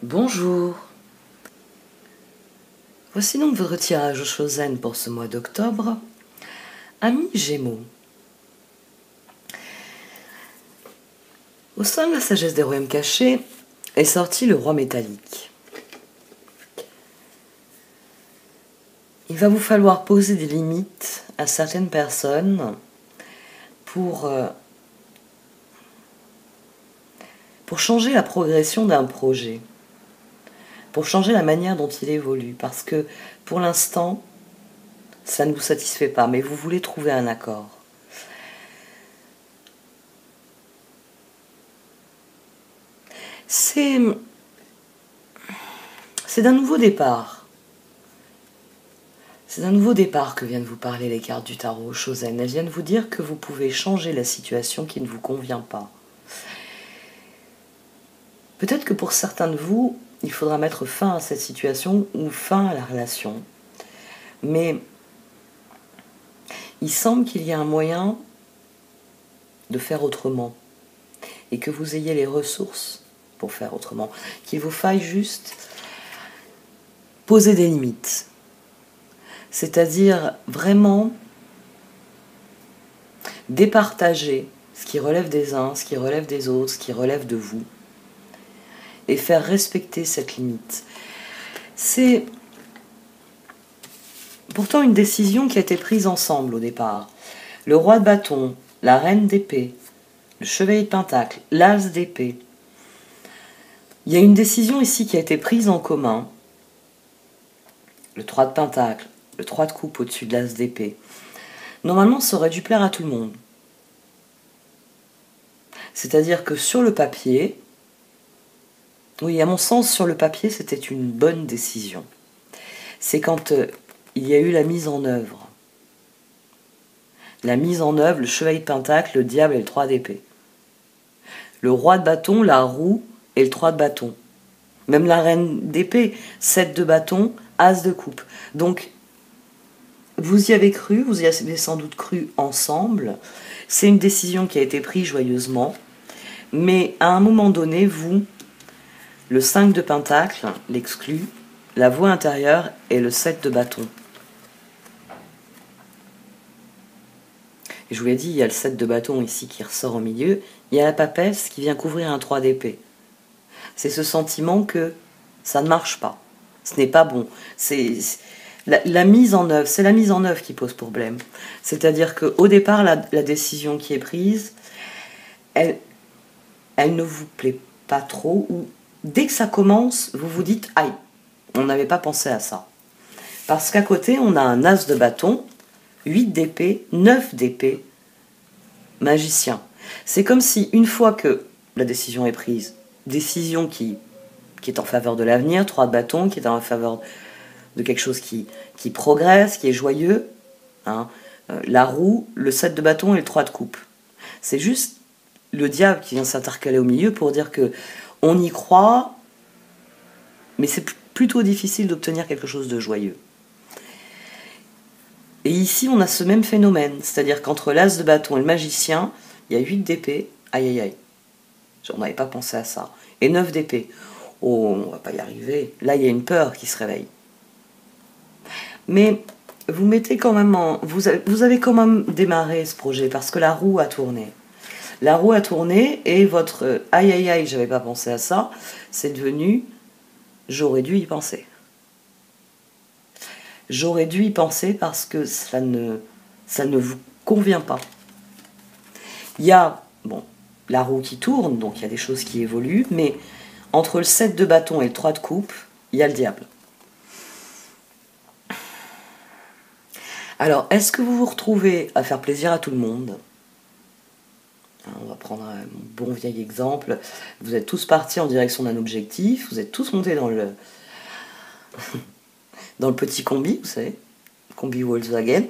Bonjour. Voici donc votre tirage au Chosen pour ce mois d'octobre. Amis Gémeaux. Au sein de la sagesse des royaumes cachés est sorti le roi métallique. Il va vous falloir poser des limites à certaines personnes pour changer la progression d'un projet, pour changer la manière dont il évolue, parce que pour l'instant, ça ne vous satisfait pas, mais vous voulez trouver un accord. C'est d'un nouveau départ. C'est d'un nouveau départ que viennent vous parler les cartes du tarot Chosen. Elles viennent vous dire que vous pouvez changer la situation qui ne vous convient pas. Peut-être que pour certains de vous, il faudra mettre fin à cette situation ou fin à la relation. Mais il semble qu'il y a un moyen de faire autrement et que vous ayez les ressources pour faire autrement. Qu'il vous faille juste poser des limites. C'est-à-dire vraiment départager ce qui relève des uns, ce qui relève des autres, ce qui relève de vous. Et faire respecter cette limite. C'est pourtant une décision qui a été prise ensemble au départ. Le roi de bâton, la reine d'épée, le chevalier de pentacle, l'as d'épée. Il y a une décision ici qui a été prise en commun. Le 3 de pentacle, le 3 de coupe au-dessus de l'as d'épée. Normalement, ça aurait dû plaire à tout le monde. C'est-à-dire que sur le papier, oui, à mon sens, sur le papier, c'était une bonne décision. C'est quand il y a eu la mise en œuvre. La mise en œuvre, le chevalier de pentacle, le diable et le 3 d'épée. Le roi de bâton, la roue et le 3 de bâton. Même la reine d'épée, 7 de bâton, as de coupe. Donc, vous y avez cru, vous y avez sans doute cru ensemble. C'est une décision qui a été prise joyeusement. Mais à un moment donné, vous, le 5 de pentacle, l'exclut, la voix intérieure et le 7 de bâton. Et je vous l'ai dit, il y a le 7 de bâton ici qui ressort au milieu. Il y a la papesse qui vient couvrir un 3 d'épée. C'est ce sentiment que ça ne marche pas. Ce n'est pas bon. C'est la mise en œuvre. C'est la mise en œuvre qui pose problème. C'est-à-dire qu'au départ, la décision qui est prise, elle ne vous plaît pas trop. Ou dès que ça commence, vous vous dites « Aïe, on n'avait pas pensé à ça ». Parce qu'à côté, on a un as de bâton, 8 d'épée, 9 d'épée, magicien. C'est comme si, une fois que la décision est prise, décision qui est en faveur de l'avenir, 3 de bâton, qui est en faveur de quelque chose qui progresse, qui est joyeux, hein, la roue, le 7 de bâton et le 3 de coupe. C'est juste le diable qui vient s'intercaler au milieu pour dire que on y croit, mais c'est plutôt difficile d'obtenir quelque chose de joyeux. Et ici, on a ce même phénomène, c'est-à-dire qu'entre l'as de bâton et le magicien, il y a 8 d'épée, aïe aïe aïe, on n'avait pas pensé à ça, et 9 d'épée, oh, on va pas y arriver, là il y a une peur qui se réveille. Mais vous mettez quand même vous avez quand même démarré ce projet, parce que la roue a tourné. La roue a tourné, et votre aïe aïe aïe, j'avais pas pensé à ça, c'est devenu j'aurais dû y penser. J'aurais dû y penser parce que ça ne vous convient pas. Il y a, bon, la roue qui tourne, donc il y a des choses qui évoluent, mais entre le 7 de bâton et le 3 de coupe, il y a le diable. Alors, est-ce que vous vous retrouvez à faire plaisir à tout le monde ? On va prendre un bon vieil exemple. Vous êtes tous partis en direction d'un objectif, vous êtes tous montés dans le petit combi, vous savez, combi Volkswagen.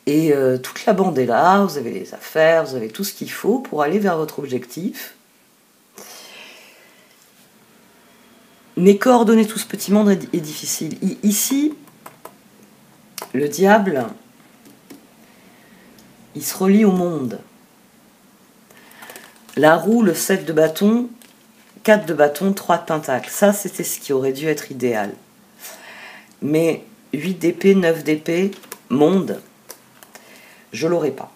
Et toute la bande est là, vous avez les affaires, vous avez tout ce qu'il faut pour aller vers votre objectif. Mais coordonner tout ce petit monde est difficile. Ici, le diable, il se relie au monde. La roue, le 7 de bâton, 4 de bâton, 3 de pentacle. Ça, c'était ce qui aurait dû être idéal. Mais 8 d'épée, 9 d'épée, monde, je l'aurais pas.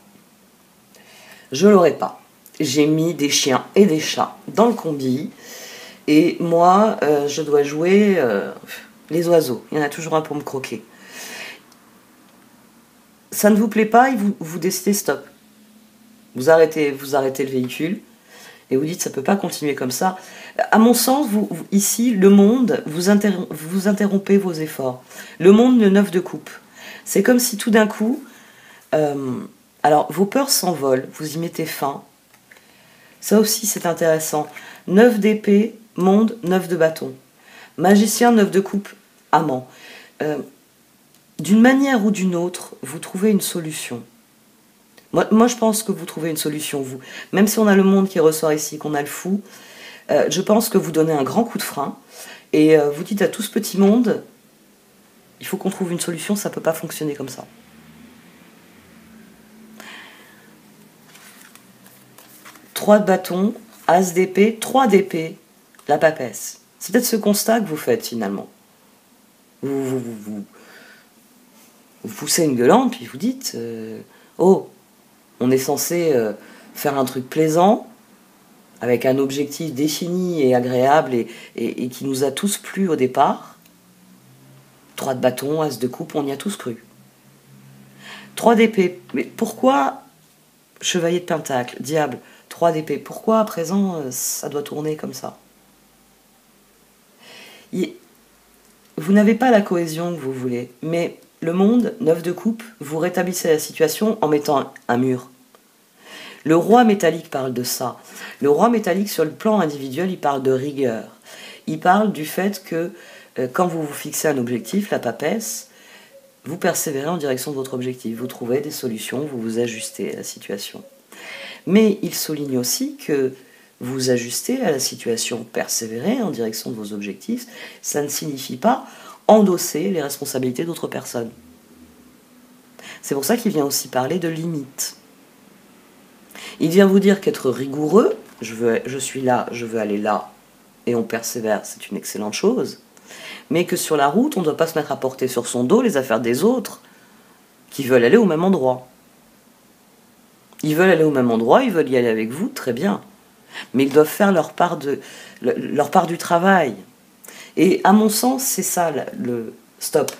Je l'aurais pas. J'ai mis des chiens et des chats dans le combi. Et moi, je dois jouer les oiseaux. Il y en a toujours un pour me croquer. Ça ne vous plaît pas, et vous décidez stop. Vous arrêtez le véhicule et vous dites ça ne peut pas continuer comme ça. À mon sens, ici, le monde, vous interrompez vos efforts. Le monde, le 9 de coupe. C'est comme si tout d'un coup, alors vos peurs s'envolent, vous y mettez fin. Ça aussi, c'est intéressant. 9 d'épée, monde, 9 de bâton. Magicien, 9 de coupe, amant. D'une manière ou d'une autre, vous trouvez une solution. Moi, je pense que vous trouvez une solution, vous. Même si on a le monde qui ressort ici, qu'on a le fou, je pense que vous donnez un grand coup de frein et vous dites à tout ce petit monde, il faut qu'on trouve une solution, ça ne peut pas fonctionner comme ça. Trois de bâton, as d'épée, 3 d'épée, la papesse. C'est peut-être ce constat que vous faites finalement. Vous poussez une gueulante, puis vous dites oh, on est censé faire un truc plaisant, avec un objectif défini et agréable et qui nous a tous plu au départ. 3 de bâton, as de coupe, on y a tous cru. 3 d'épée, mais pourquoi chevalier de pentacle, diable, 3 d'épée, pourquoi à présent ça doit tourner comme ça? Vous n'avez pas la cohésion que vous voulez, mais le monde, 9 de coupe, vous rétablissez la situation en mettant un mur. Le roi métallique parle de ça. Le roi métallique, sur le plan individuel, il parle de rigueur. Il parle du fait que quand vous vous fixez un objectif, la papesse, vous persévérez en direction de votre objectif. Vous trouvez des solutions, vous vous ajustez à la situation. Mais il souligne aussi que vous ajustez à la situation, persévérer en direction de vos objectifs, ça ne signifie pas endosser les responsabilités d'autres personnes. C'est pour ça qu'il vient aussi parler de limites. Il vient vous dire qu'être rigoureux, je suis là, je veux aller là, et on persévère, c'est une excellente chose, mais que sur la route, on ne doit pas se mettre à porter sur son dos les affaires des autres qui veulent aller au même endroit. Ils veulent aller au même endroit, ils veulent y aller avec vous, très bien. Mais ils doivent faire leur part du travail. Et à mon sens, c'est ça le stop.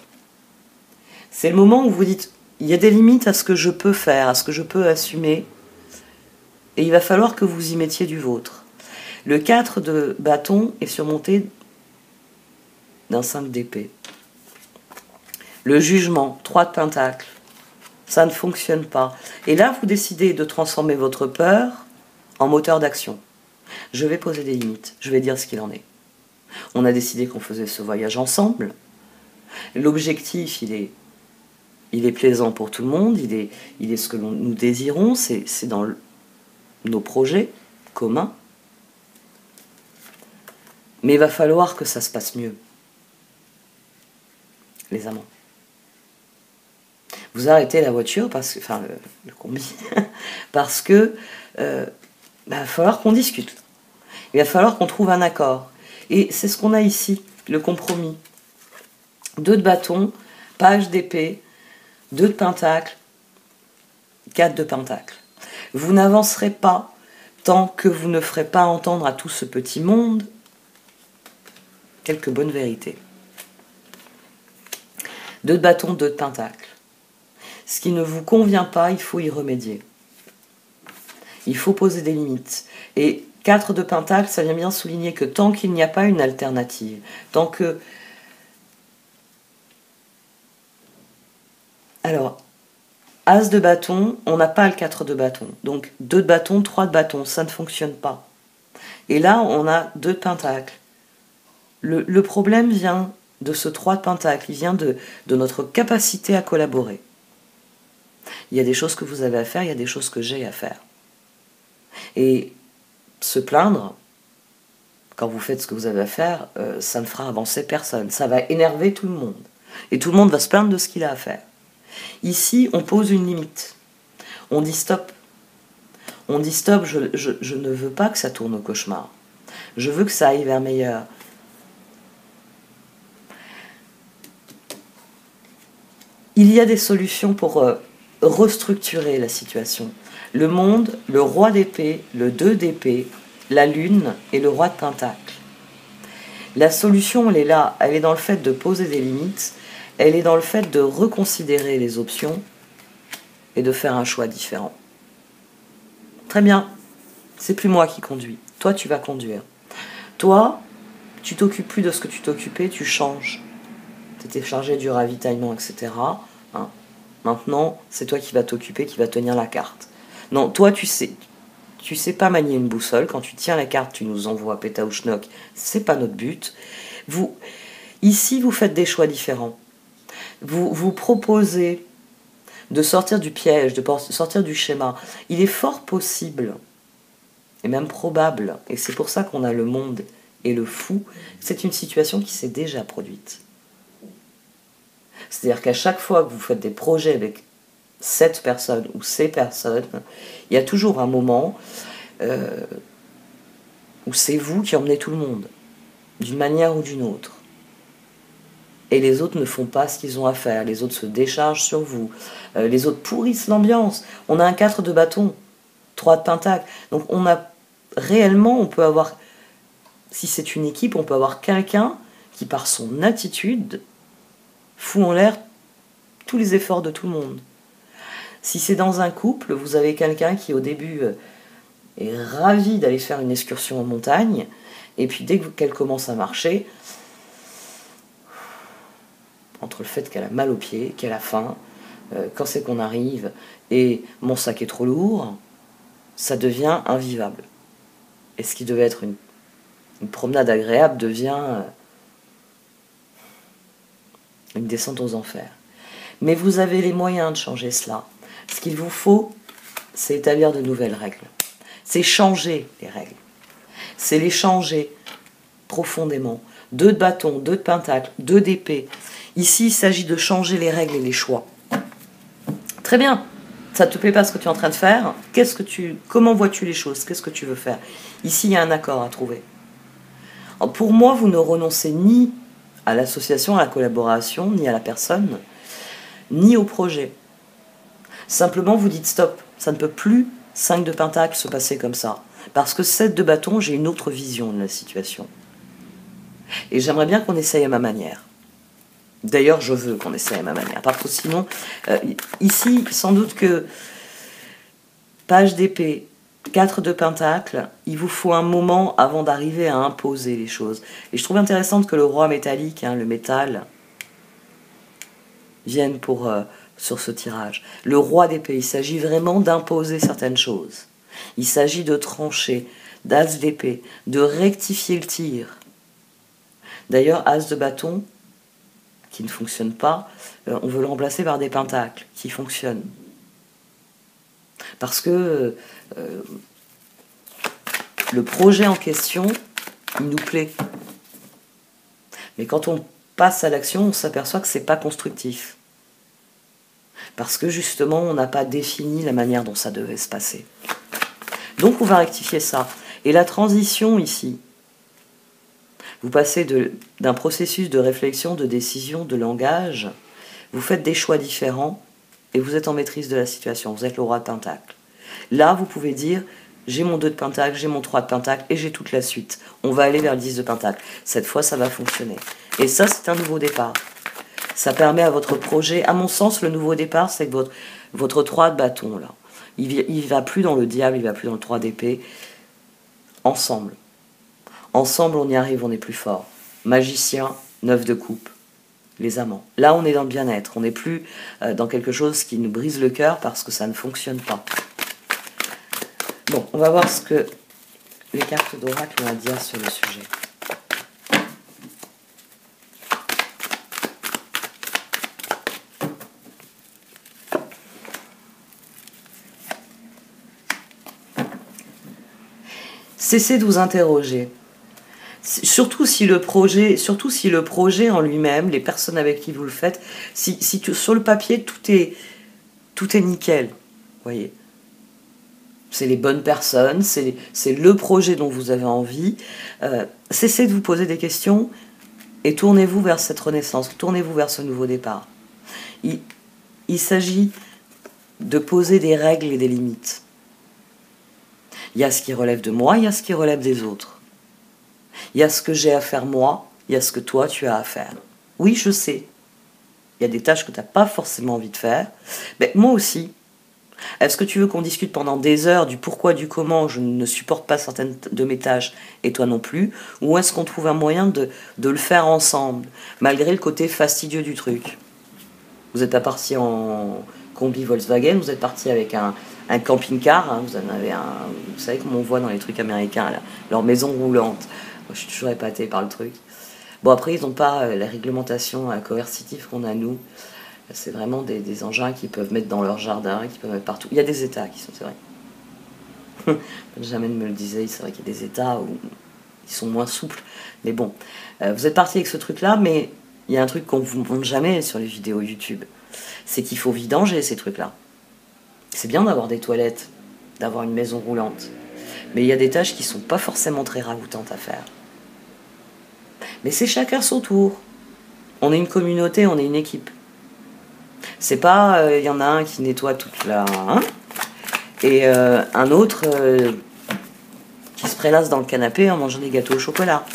C'est le moment où vous dites, il y a des limites à ce que je peux faire, à ce que je peux assumer, et il va falloir que vous y mettiez du vôtre. Le 4 de bâton est surmonté d'un 5 d'épée. Le jugement, 3 de pentacle, ça ne fonctionne pas. Et là, vous décidez de transformer votre peur en moteur d'action. Je vais poser des limites, je vais dire ce qu'il en est. On a décidé qu'on faisait ce voyage ensemble. L'objectif, il est plaisant pour tout le monde, il est ce que nous désirons, c'est dans nos projets communs. Mais il va falloir que ça se passe mieux. Les amants. Vous arrêtez la voiture, enfin le combi, parce que va falloir qu'on discute. Il va falloir qu'on trouve un accord. Et c'est ce qu'on a ici, le compromis. 2 de bâton, page d'épée, 2 de pentacle, 4 de pentacle. Vous n'avancerez pas tant que vous ne ferez pas entendre à tout ce petit monde quelques bonnes vérités. 2 de bâton, 2 de pentacle. Ce qui ne vous convient pas, il faut y remédier. Il faut poser des limites. Et 4 de pentacle, ça vient bien souligner que tant qu'il n'y a pas une alternative, tant que... Alors, as de bâton, on n'a pas le 4 de bâton. Donc 2 de bâton, 3 de bâton, ça ne fonctionne pas. Et là, on a 2 de pentacle. Le problème vient de ce 3 de pentacle, il vient de notre capacité à collaborer. Il y a des choses que vous avez à faire, il y a des choses que j'ai à faire. Et se plaindre, quand vous faites ce que vous avez à faire, ça ne fera avancer personne. Ça va énerver tout le monde. Et tout le monde va se plaindre de ce qu'il a à faire. Ici, on pose une limite. On dit stop. On dit stop, je ne veux pas que ça tourne au cauchemar. Je veux que ça aille vers meilleur. Il y a des solutions pour restructurer la situation. Le monde, le roi d'épée, le 2 d'épée, la lune et le roi de pentacle. La solution, elle est là, elle est dans le fait de poser des limites, elle est dans le fait de reconsidérer les options et de faire un choix différent. Très bien, c'est plus moi qui conduis, toi tu vas conduire. Toi, tu t'occupes plus de ce que tu t'occupais, tu changes. Tu étais chargé du ravitaillement, etc. Hein. Maintenant, c'est toi qui vas t'occuper, qui va tenir la carte. Non, toi tu sais pas manier une boussole. Quand tu tiens la carte, tu nous envoies péta ou schnock. C'est pas notre but. Ici, vous faites des choix différents. Vous proposez de sortir du piège, de sortir du schéma. Il est fort possible, et même probable, et c'est pour ça qu'on a le monde et le fou, c'est une situation qui s'est déjà produite. C'est-à-dire qu'à chaque fois que vous faites des projets avec cette personne ou ces personnes, il y a toujours un moment où c'est vous qui emmenez tout le monde, d'une manière ou d'une autre. Et les autres ne font pas ce qu'ils ont à faire, les autres se déchargent sur vous, les autres pourrissent l'ambiance. On a un 4 de bâton, 3 de pentacle. Donc réellement, on peut avoir, si c'est une équipe, on peut avoir quelqu'un qui par son attitude fout en l'air tous les efforts de tout le monde. Si c'est dans un couple, vous avez quelqu'un qui au début est ravi d'aller faire une excursion en montagne, et puis dès qu'elle commence à marcher, entre le fait qu'elle a mal aux pieds, qu'elle a faim, quand c'est qu'on arrive, et mon sac est trop lourd, ça devient invivable. Et ce qui devait être une promenade agréable devient une descente aux enfers. Mais vous avez les moyens de changer cela. Ce qu'il vous faut, c'est établir de nouvelles règles. C'est changer les règles. C'est les changer profondément. 2 de bâton, 2 de pentacle, 2 d'épée. Ici, il s'agit de changer les règles et les choix. Très bien. Ça ne te plaît pas ce que tu es en train de faire? Comment vois-tu les choses? Qu'est-ce que tu veux faire? Ici, il y a un accord à trouver. Alors, pour moi, vous ne renoncez ni à l'association, à la collaboration, ni à la personne, ni au projet. Simplement, vous dites stop. Ça ne peut plus, 5 de pentacle, se passer comme ça. Parce que 7 de bâton, j'ai une autre vision de la situation. Et j'aimerais bien qu'on essaye à ma manière. D'ailleurs, je veux qu'on essaye à ma manière. Parce que sinon, ici, sans doute que page d'épée, 4 de pentacle, il vous faut un moment avant d'arriver à imposer les choses. Et je trouve intéressant que le roi métallique, le métal, vienne sur ce tirage. Le roi d'épée, il s'agit vraiment d'imposer certaines choses. Il s'agit de trancher, d'as d'épée, de rectifier le tir. D'ailleurs, as de bâton, qui ne fonctionne pas, on veut le remplacer par des pentacles qui fonctionnent. Parce que le projet en question, il nous plaît. Mais quand on passe à l'action, on s'aperçoit que ce n'est pas constructif. Parce que justement, on n'a pas défini la manière dont ça devait se passer. Donc on va rectifier ça. Et la transition ici, vous passez d'un processus de réflexion, de décision, de langage, vous faites des choix différents et vous êtes en maîtrise de la situation, vous êtes le roi de pentacle. Là, vous pouvez dire, j'ai mon 2 de pentacle, j'ai mon 3 de pentacle et j'ai toute la suite. On va aller vers le 10 de pentacle. Cette fois, ça va fonctionner. Et ça, c'est un nouveau départ. Ça permet à votre projet, à mon sens, le nouveau départ, c'est que votre 3 de bâton, là, il va plus dans le diable, il va plus dans le 3 d'épée. Ensemble. Ensemble, on y arrive, on est plus fort. Magicien, 9 de coupe, les amants. Là, on est dans le bien-être. On n'est plus dans quelque chose qui nous brise le cœur parce que ça ne fonctionne pas. Bon, on va voir ce que les cartes d'oracle ont à dire sur le sujet. Cessez de vous interroger. Surtout si le projet en lui-même, les personnes avec qui vous le faites, sur le papier, tout est nickel, voyez. C'est les bonnes personnes, c'est le projet dont vous avez envie. Cessez de vous poser des questions et tournez-vous vers cette renaissance, tournez-vous vers ce nouveau départ. Il s'agit de poser des règles et des limites. Il y a ce qui relève de moi, il y a ce qui relève des autres. Il y a ce que j'ai à faire moi, il y a ce que toi tu as à faire. Oui, je sais. Il y a des tâches que tu n'as pas forcément envie de faire. Mais moi aussi. Est-ce que tu veux qu'on discute pendant des heures du pourquoi, du comment je ne supporte pas certaines de mes tâches et toi non plus? Ou est-ce qu'on trouve un moyen de le faire ensemble, malgré le côté fastidieux du truc? Vous êtes pas parti en combi Volkswagen, vous êtes parti avec un camping-car, hein, vous en avez un, vous savez comme on voit dans les trucs américains, là, leur maison roulante. Moi, je suis toujours épatée par le truc. Bon, après, ils n'ont pas la réglementation coercitive qu'on a nous. C'est vraiment des engins qu'ils peuvent mettre dans leur jardin, qu'ils peuvent mettre partout. Il y a des États qui sont, c'est vrai. Jamais ne me le disait, c'est vrai qu'il y a des États où ils sont moins souples. Mais bon, vous êtes parti avec ce truc-là, mais il y a un truc qu'on ne vous montre jamais sur les vidéos YouTube. C'est qu'il faut vidanger ces trucs-là. C'est bien d'avoir des toilettes, d'avoir une maison roulante. Mais il y a des tâches qui ne sont pas forcément très ragoûtantes à faire. Mais c'est chacun son tour. On est une communauté, on est une équipe. C'est pas, y en a un qui nettoie toute la... Hein, et un autre qui se prélasse dans le canapé en mangeant des gâteaux au chocolat.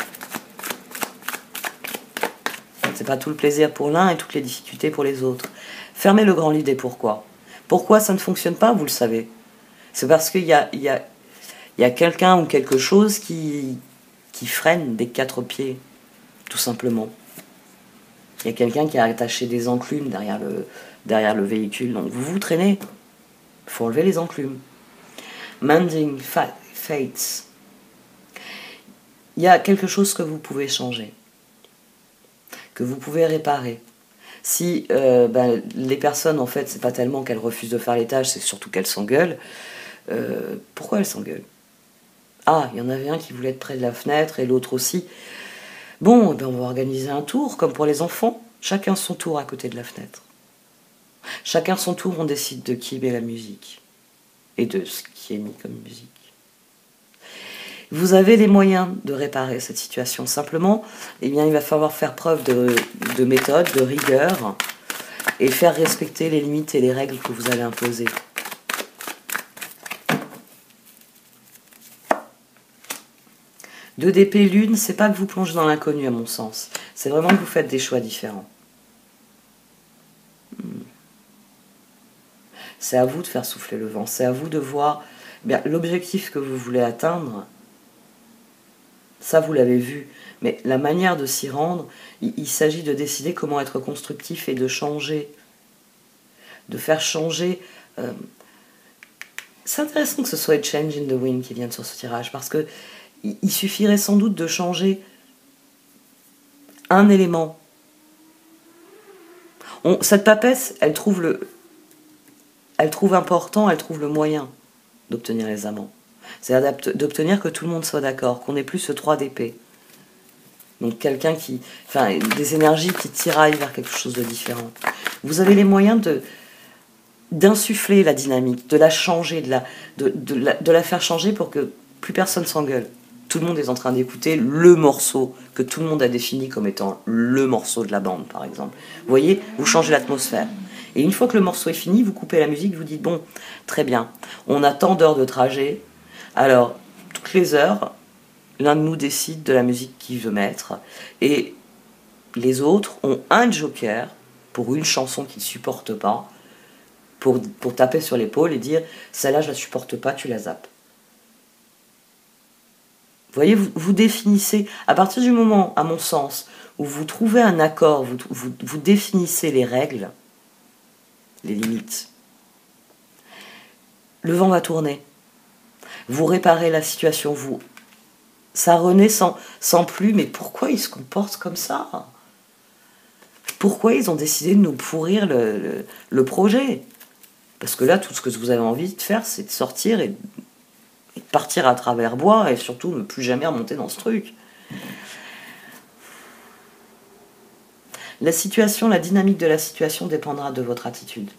C'est pas tout le plaisir pour l'un et toutes les difficultés pour les autres. Fermez le grand livre des pourquoi. Pourquoi ça ne fonctionne pas, vous le savez. C'est parce qu'il y a quelqu'un ou quelque chose qui freine des quatre pieds, tout simplement. Il y a quelqu'un qui a attaché des enclumes derrière le véhicule. Donc vous traînez. Il faut enlever les enclumes. Mending fates. Il y a quelque chose que vous pouvez changer, que vous pouvez réparer. Si les personnes, en fait, c'est pas tellement qu'elles refusent de faire les tâches, c'est surtout qu'elles s'engueulent. Pourquoi elles s'engueulent? Ah, il y en avait un qui voulait être près de la fenêtre et l'autre aussi. Bon, on va organiser un tour, comme pour les enfants. Chacun son tour à côté de la fenêtre. Chacun son tour, on décide de qui met la musique. Et de ce qui est mis comme musique. Vous avez les moyens de réparer cette situation. Simplement, eh bien, il va falloir faire preuve de méthode, de rigueur, et faire respecter les limites et les règles que vous allez imposer. Deux d'épée lune, c'est pas que vous plongez dans l'inconnu à mon sens. C'est vraiment que vous faites des choix différents. C'est à vous de faire souffler le vent. C'est à vous de voir l'objectif que vous voulez atteindre. Ça, vous l'avez vu. Mais la manière de s'y rendre, il s'agit de décider comment être constructif et de changer. De faire changer... C'est intéressant que ce soit Change in the Wind qui vienne sur ce tirage, parce que il suffirait sans doute de changer un élément. Cette papesse, elle trouve important, elle trouve le moyen d'obtenir les amants. C'est-à-dire d'obtenir que tout le monde soit d'accord, qu'on n'ait plus ce 3 d'épée. Donc quelqu'un qui... Enfin, des énergies qui tiraillent vers quelque chose de différent. Vous avez les moyens d'insuffler la dynamique, de la changer, de la faire changer pour que plus personne s'engueule. Tout le monde est en train d'écouter le morceau que tout le monde a défini comme étant le morceau de la bande, par exemple. Vous voyez, vous changez l'atmosphère. Et une fois que le morceau est fini, vous coupez la musique, vous dites, bon, très bien, on a tant d'heures de trajet, alors, toutes les heures, l'un de nous décide de la musique qu'il veut mettre, et les autres ont un joker pour une chanson qu'ils ne supportent pas, pour taper sur l'épaule et dire, celle-là, je la supporte pas, tu la zappes. Vous voyez, vous définissez, à partir du moment, à mon sens, où vous trouvez un accord, vous définissez les règles, les limites. Le vent va tourner. Vous réparez la situation, ça renaît sans plus, mais pourquoi ils se comportent comme ça? Pourquoi ils ont décidé de nous pourrir le projet? Parce que là, tout ce que vous avez envie de faire, c'est de sortir et de partir à travers bois et surtout ne plus jamais remonter dans ce truc. La situation, la dynamique de la situation dépendra de votre attitude.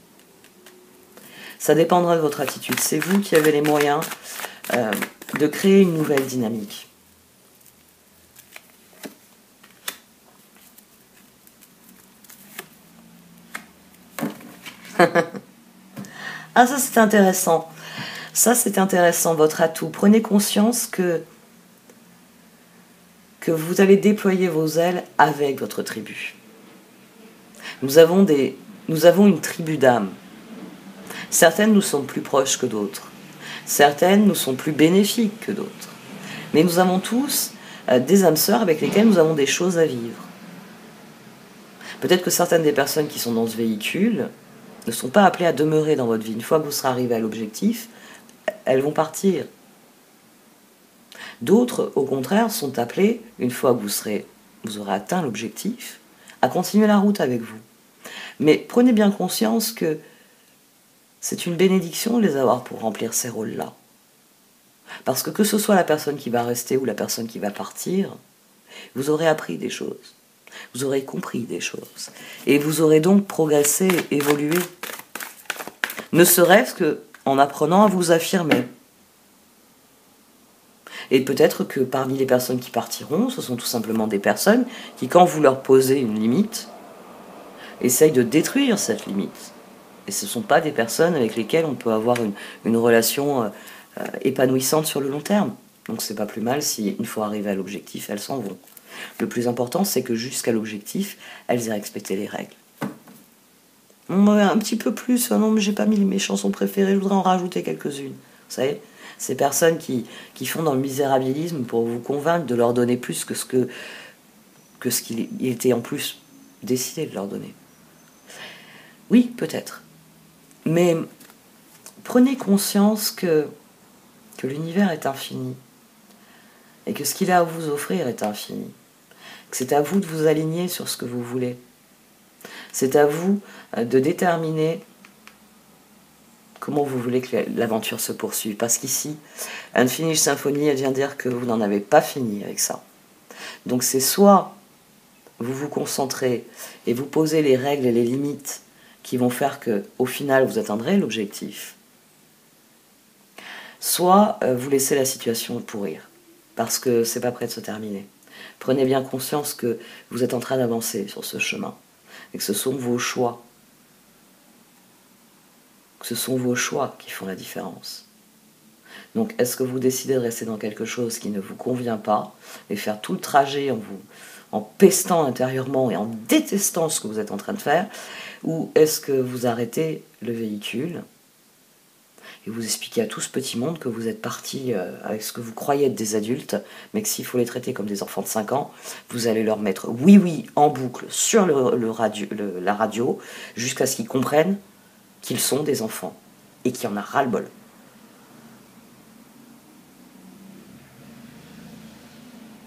Ça dépendra de votre attitude. C'est vous qui avez les moyens de créer une nouvelle dynamique. Ah, ça c'est intéressant. Ça c'est intéressant, votre atout. Prenez conscience que vous allez déployer vos ailes avec votre tribu. Nous avons une tribu d'âmes. Certaines nous sont plus proches que d'autres. Certaines nous sont plus bénéfiques que d'autres. Mais nous avons tous des âmes sœurs avec lesquelles nous avons des choses à vivre. Peut-être que certaines des personnes qui sont dans ce véhicule ne sont pas appelées à demeurer dans votre vie. Une fois que vous serez arrivé à l'objectif, elles vont partir. D'autres, au contraire, sont appelées, une fois que vous aurez atteint l'objectif, à continuer la route avec vous. Mais prenez bien conscience que c'est une bénédiction de les avoir pour remplir ces rôles-là. Parce que ce soit la personne qui va rester ou la personne qui va partir, vous aurez appris des choses. Vous aurez compris des choses. Et vous aurez donc progressé, évolué. Ne serait-ce qu'en apprenant à vous affirmer. Et peut-être que parmi les personnes qui partiront, ce sont tout simplement des personnes qui, quand vous leur posez une limite, essayent de détruire cette limite. Et ce ne sont pas des personnes avec lesquelles on peut avoir une relation épanouissante sur le long terme. Donc c'est pas plus mal si, une fois arrivées à l'objectif, elles s'en vont. Le plus important, c'est que jusqu'à l'objectif, elles aient respecté les règles. Un petit peu plus, non mais j'ai pas mis mes chansons préférées, je voudrais en rajouter quelques-unes. Vous savez, ces personnes qui font dans le misérabilisme pour vous convaincre de leur donner plus que ce qu'il était en plus décidé de leur donner. Oui, peut-être. Mais prenez conscience que l'univers est infini et que ce qu'il a à vous offrir est infini. Que c'est à vous de vous aligner sur ce que vous voulez. C'est à vous de déterminer comment vous voulez que l'aventure se poursuive. Parce qu'ici, Unfinished Symphony, elle vient dire que vous n'en avez pas fini avec ça. Donc c'est soit vous vous concentrez et vous posez les règles et les limites qui vont faire qu'au final vous atteindrez l'objectif, soit vous laissez la situation pourrir, parce que c'est pas prêt de se terminer. Prenez bien conscience que vous êtes en train d'avancer sur ce chemin, et que ce sont vos choix. Que ce sont vos choix qui font la différence. Donc est-ce que vous décidez de rester dans quelque chose qui ne vous convient pas, et faire tout le trajet en pestant intérieurement et en détestant ce que vous êtes en train de faire, ou est-ce que vous arrêtez le véhicule et vous expliquez à tout ce petit monde que vous êtes parti avec ce que vous croyez être des adultes, mais que s'il faut les traiter comme des enfants de 5 ans, vous allez leur mettre oui oui en boucle sur la radio, jusqu'à ce qu'ils comprennent qu'ils sont des enfants, et qu'il y en a ras-le-bol.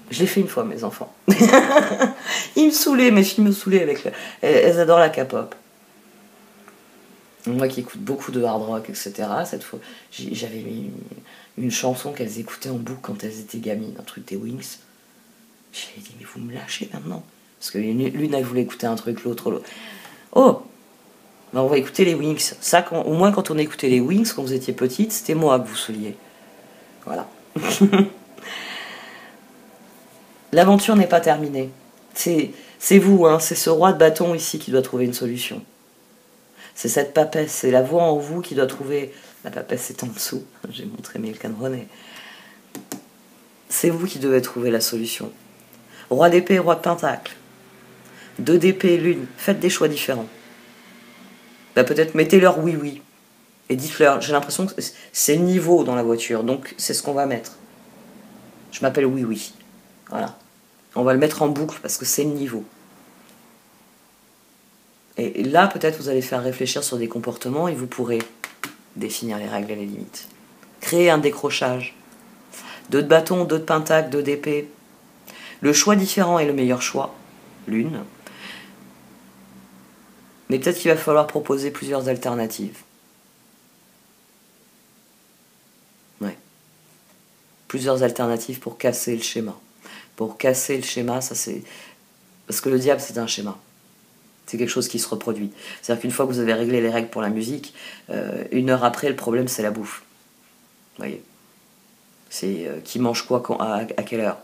Je l'ai fait une fois, mes enfants. Ils me saoulaient, mes filles me saoulaient avec elles adorent la K-pop. Moi qui écoute beaucoup de hard rock, etc. Cette fois, j'avais mis une chanson qu'elles écoutaient en boucle quand elles étaient gamines, un truc des Wings. J'ai dit, mais vous me lâchez maintenant. Parce que l'une, elle voulait écouter un truc, l'autre. Oh, ben on va écouter les Wings. Ça, au moins quand on écoutait les Wings, quand vous étiez petite, c'était moi que vous souliez. Voilà. L'aventure n'est pas terminée. C'est vous, hein, c'est ce roi de bâton ici qui doit trouver une solution. C'est cette papesse, c'est la voix en vous qui doit trouver... La papesse est en dessous, j'ai montré mes canronnées. C'est vous qui devez trouver la solution. Roi d'épée, roi de pentacle. 2 d'épée, lune. Faites des choix différents. Bah, peut-être mettez-leur oui, oui. Et dites-leur, j'ai l'impression que c'est le niveau dans la voiture, donc c'est ce qu'on va mettre. Je m'appelle oui, oui. Voilà. On va le mettre en boucle parce que c'est le niveau. Et là, peut-être, vous allez faire réfléchir sur des comportements et vous pourrez définir les règles et les limites. Créer un décrochage. 2 de bâton, 2 de pentacle, 2 d'épée. Le choix différent est le meilleur choix. Lune. Mais peut-être qu'il va falloir proposer plusieurs alternatives. Ouais. Plusieurs alternatives pour casser le schéma. Pour casser le schéma, ça c'est... Parce que le diable, c'est un schéma. C'est quelque chose qui se reproduit. C'est-à-dire qu'une fois que vous avez réglé les règles pour la musique, 1 heure après, le problème, c'est la bouffe. Vous voyez, c'est qui mange quoi, quand, à quelle heure.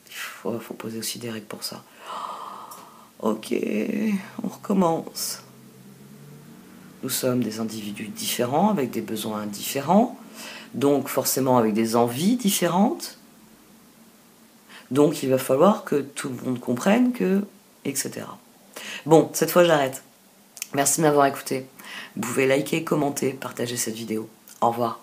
Faut poser aussi des règles pour ça. Ok, on recommence. Nous sommes des individus différents, avec des besoins différents, donc forcément avec des envies différentes. Donc il va falloir que tout le monde comprenne que... etc. Bon, cette fois j'arrête. Merci de m'avoir écouté. Vous pouvez liker, commenter, partager cette vidéo. Au revoir.